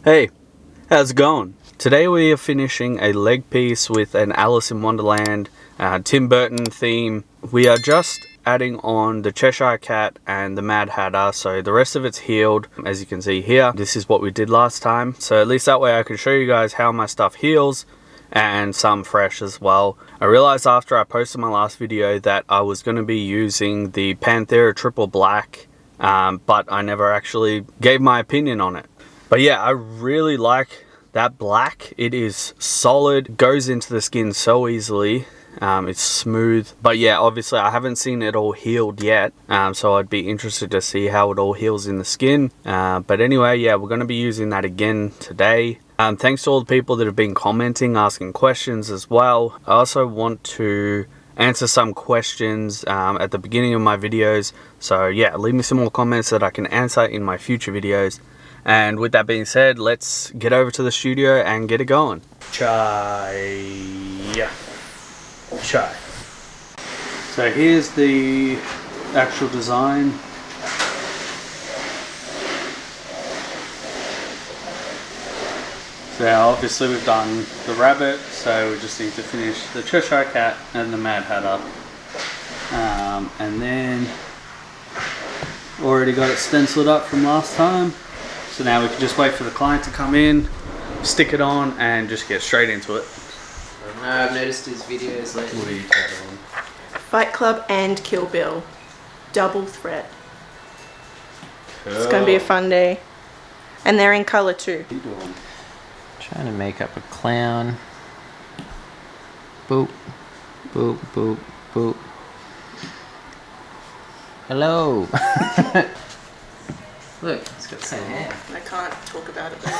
Hey, how's it going? Today we are finishing a leg piece with an Alice in Wonderland Tim Burton theme. We are just adding on the Cheshire Cat and the Mad Hatter, so the rest of it's healed. As you can see here, this is what we did last time, so at least that way I can show you guys how my stuff heals and some fresh as well. I realized after I posted my last video that I was going to be using the Panther triple black, but I never actually gave my opinion on it. But yeah, I really like that black. It is solid, goes into the skin so easily. It's smooth. But yeah, obviously I haven't seen it all healed yet. So I'd be interested to see how it all heals in the skin. But anyway, yeah, we're going to be using that again today. Thanks to all the people that have been commenting, asking questions as well. I also want to answer some questions at the beginning of my videos. So yeah, leave me some more comments that I can answer in my future videos. And with that being said, let's get over to the studio and get it going. Chai. So here's the actual design. So obviously we've done the rabbit, so we just need to finish the Cheshire Cat and the Mad Hatter. And then already got it stenciled up from last time. So now we can just wait for the client to come in, stick it on, and just get straight into it. No, I've noticed his videos lately. What are you tattooing? Fight Club and Kill Bill. Double threat. Cool. It's going to be a fun day. And they're in colour too. What are you doing? Trying to make up a clown. Boop. Boop, boop, boop. Hello. Look, it's got the same hair. I can't talk about it though.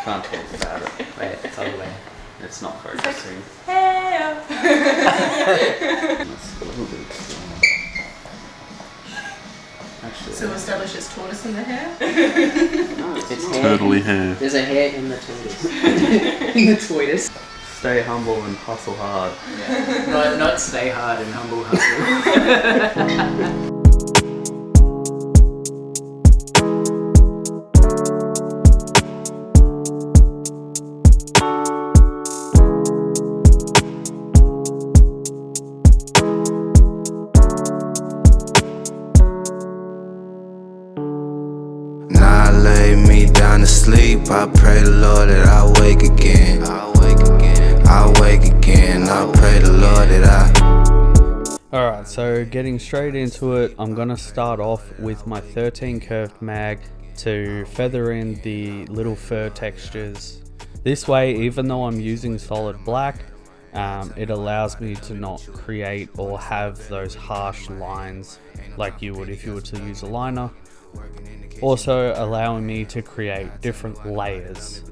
Can't talk about it. Wait, it's all the way. It's not focusing. Hey. That's a little bit actually. So establish it's tortoise in the hair? No, It's not. hair. Totally hair. There's a hair in the tortoise. In the tortoise. Stay humble and hustle hard. Yeah. Not stay hard and humble hustle. Sleep, I pray the Lord that I wake again. I wake again. I pray the Lord that I. Alright, so getting straight into it, I'm gonna start off with my 13 curved mag to feather in the little fur textures. This way, even though I'm using solid black, it allows me to not create or have those harsh lines like you would if you were to use a liner. Also allowing me to create different layers.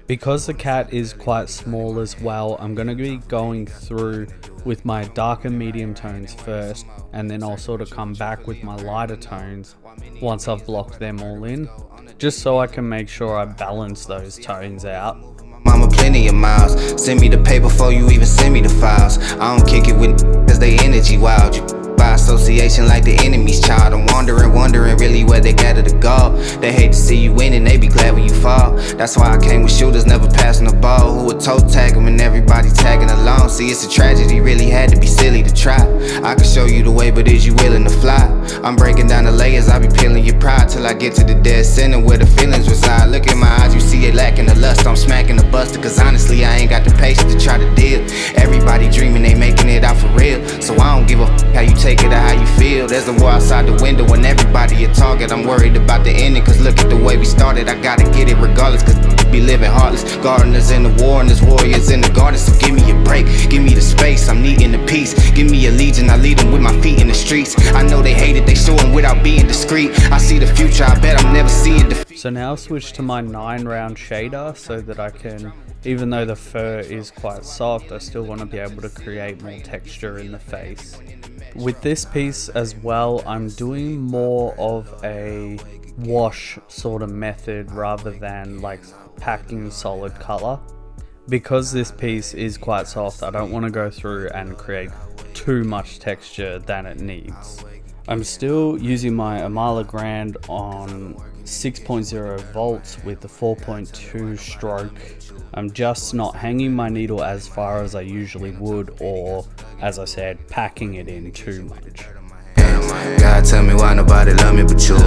Because the cat is quite small as well, I'm going to be going through with my darker medium tones first, and then I'll sort of come back with my lighter tones once I've blocked them all in, just so I can make sure I balance those tones out. Mama plenty of miles. Send me the paper before you even send me the files. I don't kick it with cause they energy wild. You by association like the enemy's child. I'm wondering really where they gather to go. They hate to see you win and they be glad when you fall. That's why I came with shooters, never passing the ball. Who would toe tag them and everybody tagging along. See, it's a tragedy, really had to be silly to try. I can show you the way, but is you willing to fly? I'm breaking down the layers, I be peeling your pride till I get to the dead center where the feelings reside. Look in my eyes, you see it lacking the lust. I'm smacking the buster, cause honestly I ain't got the patience to try to deal. Everybody dreaming they making it out for real, so I don't give a how you take it or how you feel. There's a war outside the window and everybody a target. I'm worried about the ending, cause look at the way we started. I gotta get it regardless, cause be living heartless. Gardeners in the war and there's warriors in the garden. So give me a break, give me the space, I'm needing the peace. Give me a legion, I lead them with my feet in the streets. I know they hate it, they show them without being discreet. I see the future, I bet I'm never seeing defeat. So now I'll switch to my 9-round shader so that I can, even though the fur is quite soft, I still want to be able to create more texture in the face. With this piece as well, I'm doing more of a wash sort of method rather than like packing solid color. Because this piece is quite soft, I don't want to go through and create too much texture than it needs. I'm still using my Emalla Grand on 6.0 volts with the 4.2 stroke. I'm just not hanging my needle as far as I usually would, or as I said, packing it in too much. God tell me why nobody love me but you.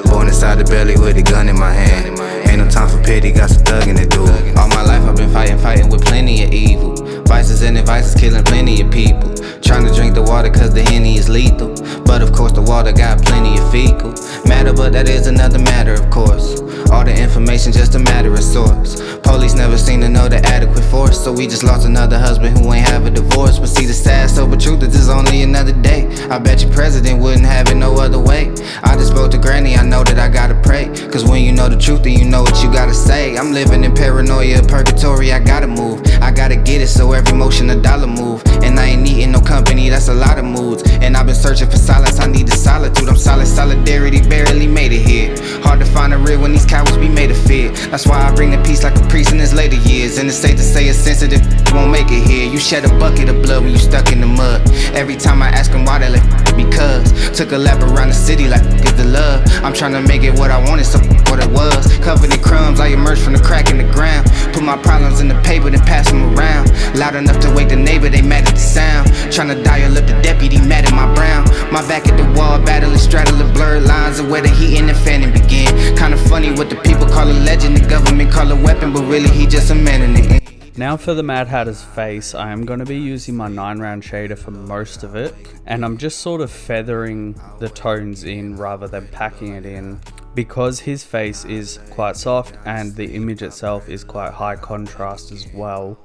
Born inside the belly with a gun in my hand. Ain't no time for pity, got some thugging to do. All my life I've been fighting with plenty of evil. Vices and advices killing plenty of people. Trying to drink the water cause the Henny is lethal. But of course the water got plenty of fecal matter, but that is another matter of course. All the information just a matter of source. Police never seem to know the adequate force, so we just lost another husband who ain't have a divorce. But see the sad sober truth is this only another day. I bet your president wouldn't have it no other way. I just spoke to granny, I know that I gotta pray. Cause when you know the truth then you know what you gotta say. I'm living in paranoia, purgatory, I gotta move. I gotta get it so every motion a dollar move. And I ain't needing no company, that's a lot of moods. And I've been searching for solace, I need the solitude. I'm solid, solidarity barely made it here. Hard to find a real when these cowards be made of fear. That's why I bring the peace like a priest in his later years. And it's safe to say it's sensitive, won't make it here. You shed a bucket of blood when you stuck in the mud. Every time I ask him why they like because took a lap around the city like get the love. I'm trying to make it what I wanted, so what it was. Covered in crumbs, I emerged from the crack in the ground. Put my problems in the paper, then pass them around. Loud enough to wake the neighbor, they mad at the sound. Trying to dial up the deputy, mad at my brown. My back at the wall, battling, straddling blurred lines of where the heat and the fanning began. Kinda funny what the people call a legend, the government call a weapon, but really he just a man in the end. Now for the Mad Hatter's face, I am going to be using my 9-round shader for most of it, and I'm just sort of feathering the tones in rather than packing it in, because his face is quite soft and the image itself is quite high contrast as well.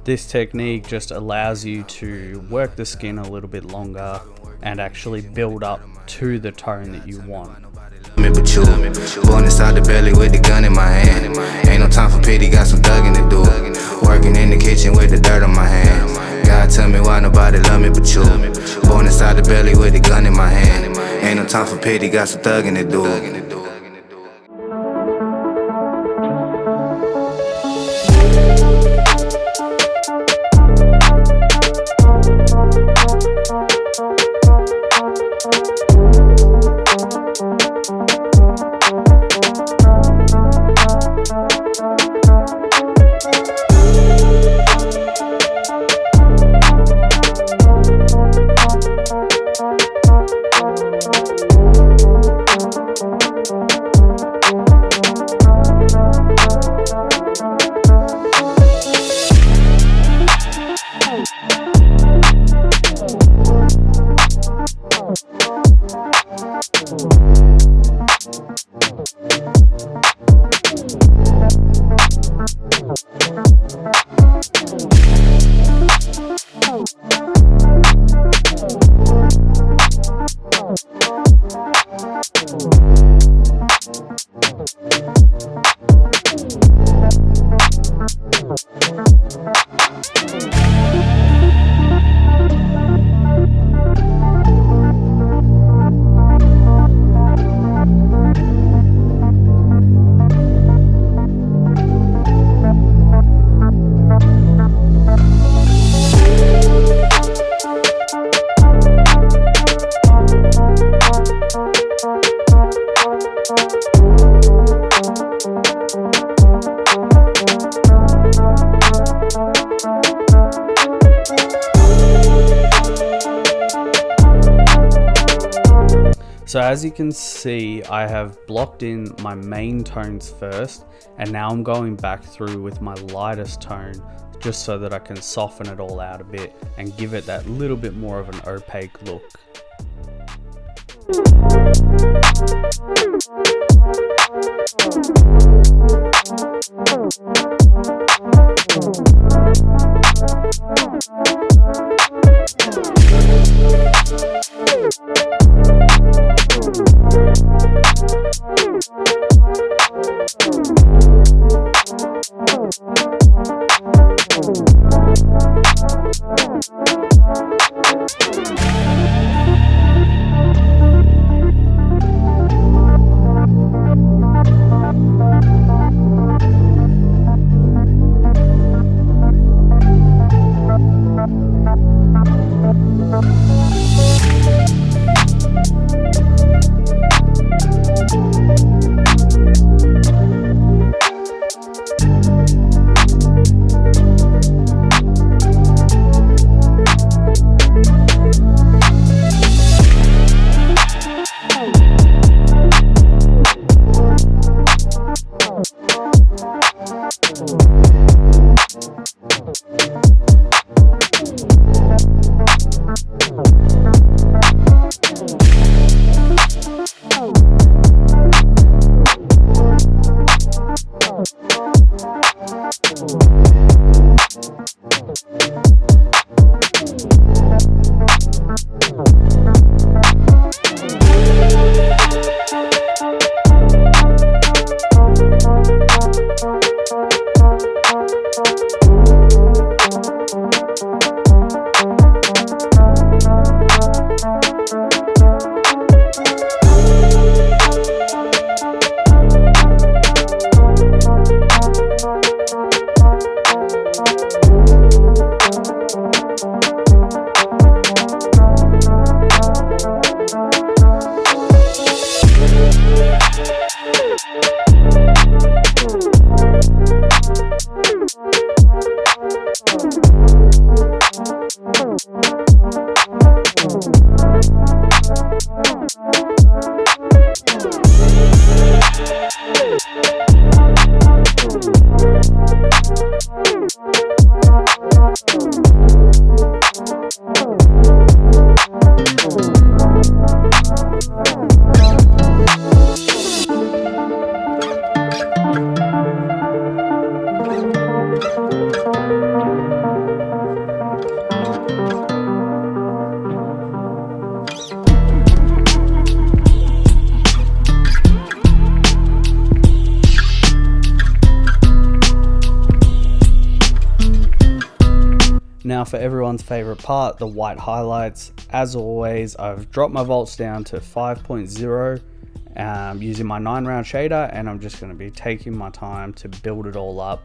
This technique just allows you to work the skin a little bit longer and actually build up to the tone that you want. But you, born inside the belly with the gun in my hand. Ain't no time for pity, got some thugging to do. Working in the kitchen with the dirt on my hands. God tell me why nobody love me but you. Born inside the belly with the gun in my hand. Ain't no time for pity, got some thugging to do. So as you can see, I have blocked in my main tones first, and now I'm going back through with my lightest tone just so that I can soften it all out a bit and give it that little bit more of an opaque look. Now for everyone's favorite part, the white highlights. As always, I've dropped my volts down to 5.0 using my 9-round shader, and I'm just going to be taking my time to build it all up.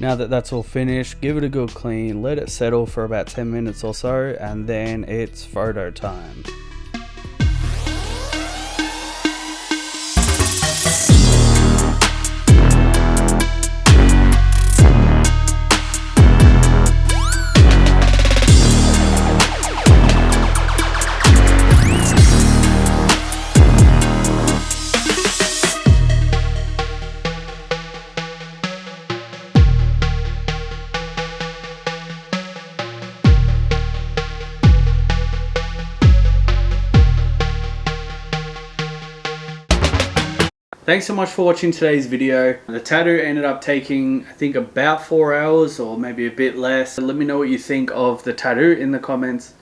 Now that that's all finished, give it a good clean, let it settle for about 10 minutes or so, and then it's photo time. Thanks so much for watching today's video. The tattoo ended up taking, I think, about 4 hours or maybe a bit less. Let me know what you think of the tattoo in the comments.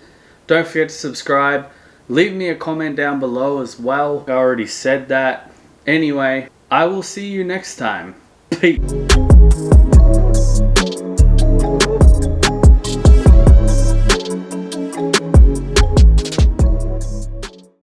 Don't forget to subscribe. Leave me a comment down below as well. I already said that. Anyway, I will see you next time. Peace.